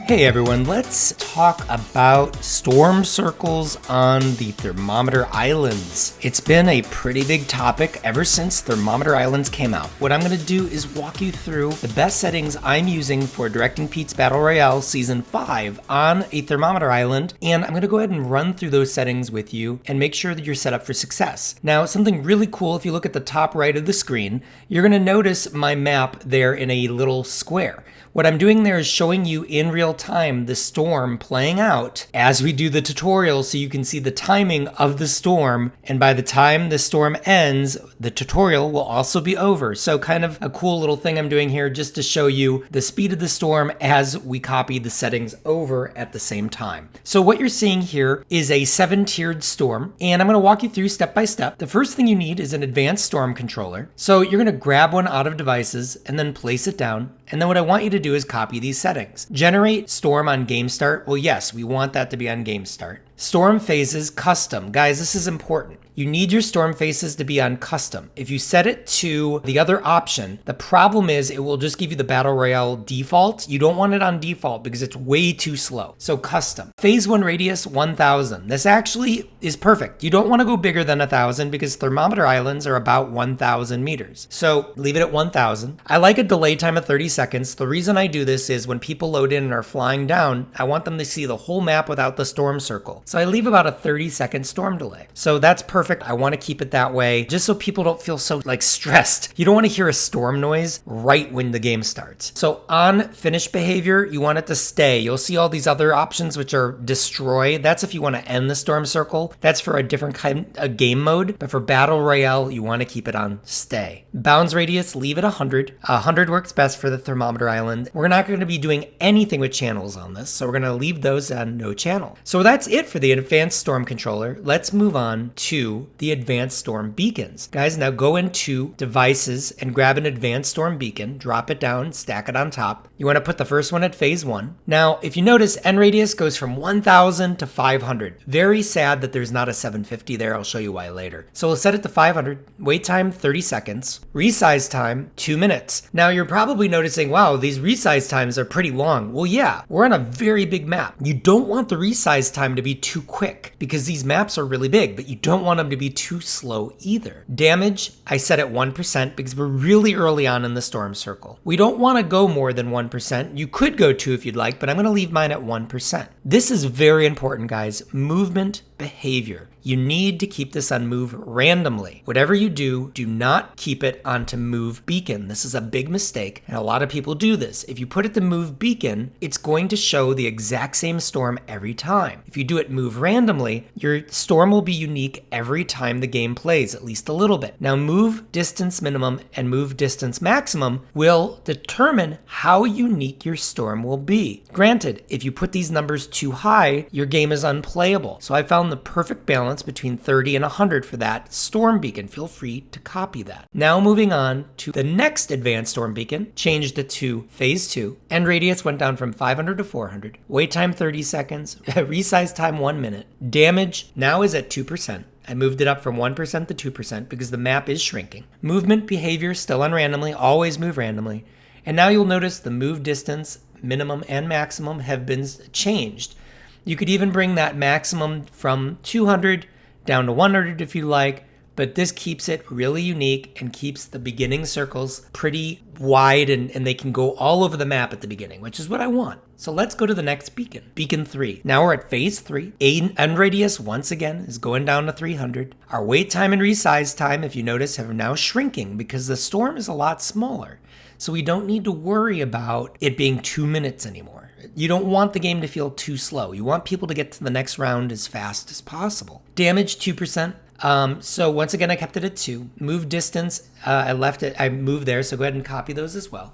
Hey everyone, let's talk about storm circles on the Thermometer Islands. It's been a pretty big topic ever since Thermometer Islands came out. What I'm going to do is walk you through the best settings I'm using for DirectingPete's Battle Royale Season 5 on a Thermometer Island, and I'm going to go ahead and run through those settings with you and make sure that you're set up for success. Now, something really cool, if you look at the top right of the screen, you're going to notice my map there in a little square. What I'm doing there is showing you in real time the storm playing out as we do the tutorial so you can see the timing of the storm, and by the time the storm ends, the tutorial will also be over. So kind of a cool little thing I'm doing here just to show you the speed of the storm as we copy the settings over at the same time. So what you're seeing here is a 7-tiered storm, and I'm going to walk you through step by step. The first thing you need is an advanced storm controller. So you're going to grab one out of devices and then place it down. And then what I want you to do is copy these settings. Generate storm on game start. Well, yes, we want that to be on game start. Storm phases custom. Guys, this is important. You need your storm phases to be on custom. If you set it to the other option, the problem is it will just give you the Battle Royale default. You don't want it on default because it's way too slow. So custom. Phase 1 radius 1000. This actually is perfect. You don't want to go bigger than 1000 because Thermometer Islands are about 1000 meters. So leave it at 1000. I like a delay time of 30 seconds. The reason I do this is when people load in and are flying down, I want them to see the whole map without the storm circle. So I leave about a 30-second storm delay. So that's perfect. I want to keep it that way just so people don't feel so stressed. You don't want to hear a storm noise right when the game starts. So on finish behavior, you want it to stay. You'll see all these other options which are destroy. That's if you want to end the storm circle. That's for a different kind of game mode. But for Battle Royale, you want to keep it on stay. Bounds radius, leave it 100. 100 works best for the Thermometer Island. We're not going to be doing anything with channels on this, so we're going to leave those on no channel. So that's it for the advanced storm controller. Let's move on to the advanced storm beacons. Guys, now go into devices and grab an advanced storm beacon, drop it down, stack it on top. You want to put the first one at phase 1. Now, if you notice, end radius goes from 1000 to 500. Very sad that there's not a 750 there. I'll show you why later. So we'll set it to 500. Wait time 30 seconds. Resize time 2 minutes. Now you're probably noticing, wow, these resize times are pretty long. Well, yeah, we're on a very big map. You don't want the resize time to be too quick because these maps are really big, but you don't want them to be too slow either. Damage, I set at 1% because we're really early on in the storm circle. We don't want to go more than 1%. You could go 2 if you'd like, but I'm going to leave mine at 1%. This is very important, guys. Movement behavior. You need to keep this on move randomly. Whatever you do, do not keep it onto move beacon. This is a big mistake, and a lot of people do this. If you put it to move beacon, it's going to show the exact same storm every time. If you do it move randomly, your storm will be unique every time the game plays, at least a little bit. Now, move distance minimum and move distance maximum will determine how unique your storm will be. Granted, if you put these numbers too high, your game is unplayable. So I found the perfect balance between 30 and 100 for that storm beacon. Feel free to copy that. Now moving on to the next advanced storm beacon, changed it to phase 2. End radius went down from 500 to 400. Wait time 30 seconds. Resize time 1 minute. Damage now is at 2%. I moved it up from 1% to 2% because the map is shrinking. Movement behavior still on randomly, always move randomly. And now you'll notice the move distance, minimum and maximum have been changed. You could even bring that maximum from 200 down to 100 if you like, but this keeps it really unique and keeps the beginning circles pretty wide and they can go all over the map at the beginning, which is what I want. So let's go to the next beacon, beacon 3. Now we're at phase 3. End radius, once again, is going down to 300. Our wait time and resize time, if you notice, have now shrinking because the storm is a lot smaller. So we don't need to worry about it being 2 minutes anymore. You don't want the game to feel too slow. You want people to get to the next round as fast as possible. Damage 2%. So once again, I kept it at 2. Move distance, I moved there, so go ahead and copy those as well.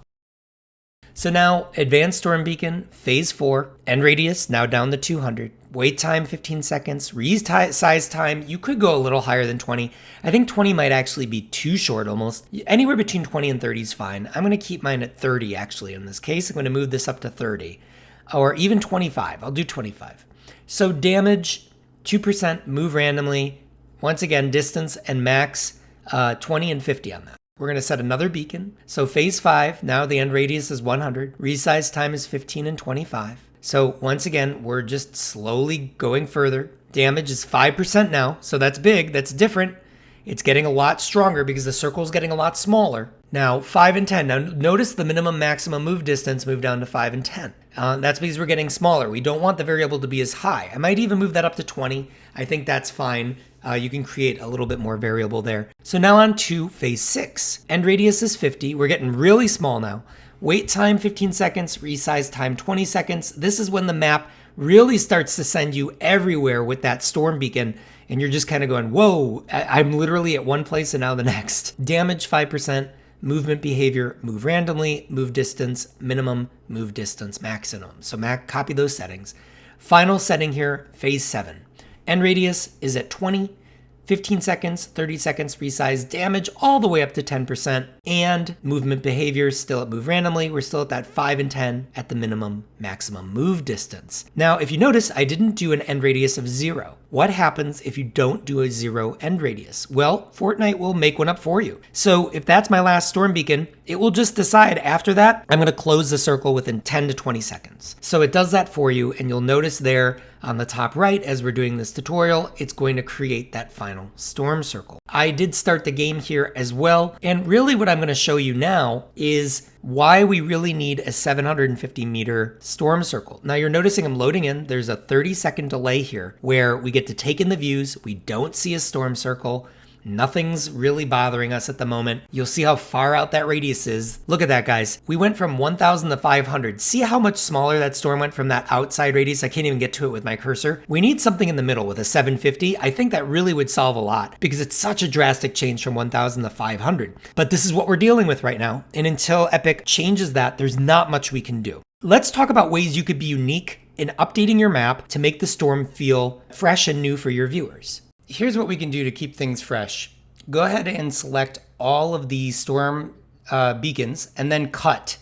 So now, advanced storm beacon, phase 4, end radius, now down to 200. Wait time, 15 seconds. Resize time, you could go a little higher than 20. I think 20 might actually be too short almost. Anywhere between 20 and 30 is fine. I'm going to keep mine at 30 actually in this case. I'm going to move this up to 30. Or even 25. I'll do 25. So damage, 2%, move randomly. Once again, distance and max 20 and 50 on that. We're going to set another beacon. So phase 5, now the end radius is 100. Resize time is 15 and 25. So once again, we're just slowly going further. Damage is 5% now, so that's big, that's different. It's getting a lot stronger because the circle's getting a lot smaller. Now 5 and 10. Now notice the minimum maximum move distance moved down to 5 and 10. That's because we're getting smaller. We don't want the variable to be as high. I might even move that up to 20. I think that's fine. You can create a little bit more variable there. So now on to phase 6. End radius is 50. We're getting really small now. Wait time 15 seconds, resize time 20 seconds. This is when the map really starts to send you everywhere with that storm beacon. And you're just kind of going, whoa, I'm literally at one place and now the next. Damage 5%, movement behavior, move randomly, move distance, minimum, move distance, maximum. So copy those settings. Final setting here, phase 7. End radius is at 20, 15 seconds, 30 seconds, resize damage all the way up to 10%, and movement behavior is still at move randomly. We're still at that 5 and 10 at the minimum maximum move distance. Now, if you notice, I didn't do an end radius of 0. What happens if you don't do a 0 end radius? Well, Fortnite will make one up for you. So if that's my last storm beacon, it will just decide after that, I'm gonna close the circle within 10 to 20 seconds. So it does that for you, and you'll notice there on the top right, as we're doing this tutorial, it's going to create that final storm circle. I did start the game here as well, and really what I'm gonna show you now is why we really need a 750 meter storm circle. Now you're noticing I'm loading in. There's a 30-second delay here where we get to take in the views. We don't see a storm circle. Nothing's really bothering us at the moment. You'll see how far out that radius is. Look at that, guys. We went from 1,000 to 500. See how much smaller that storm went from that outside radius? I can't even get to it with my cursor. We need something in the middle with a 750. I think that really would solve a lot because it's such a drastic change from 1,000 to 500. But this is what we're dealing with right now. And until Epic changes that, there's not much we can do. Let's talk about ways you could be unique in updating your map to make the storm feel fresh and new for your viewers. Here's what we can do to keep things fresh. Go ahead and select all of these storm beacons and then cut.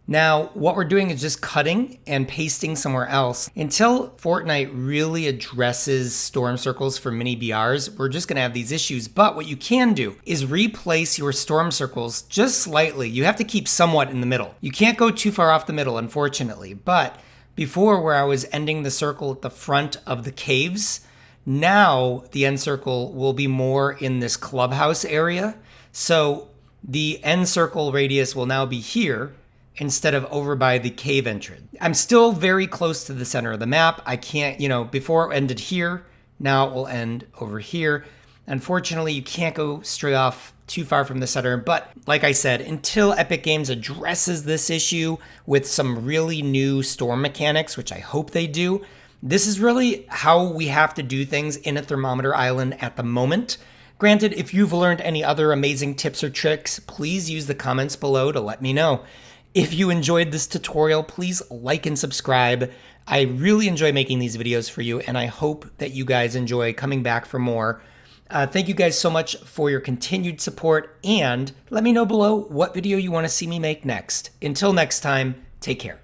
Now, what we're doing is just cutting and pasting somewhere else. Until Fortnite really addresses storm circles for mini BRs, we're just gonna have these issues. But what you can do is replace your storm circles just slightly. You have to keep somewhat in the middle. You can't go too far off the middle, unfortunately. But before, where I was ending the circle at the front of the caves, now the end circle will be more in this clubhouse area. So the end circle radius will now be here instead of over by the cave entrance. I'm still very close to the center of the map. I can't, before it ended here, now it will end over here. Unfortunately, you can't go straight off too far from the center. But like I said, until Epic Games addresses this issue with some really new storm mechanics, which I hope they do, this is really how we have to do things in a Thermometer Island at the moment. Granted, if you've learned any other amazing tips or tricks, please use the comments below to let me know. If you enjoyed this tutorial, please like and subscribe. I really enjoy making these videos for you, and I hope that you guys enjoy coming back for more. Thank you guys so much for your continued support, and let me know below what video you want to see me make next. Until next time, take care.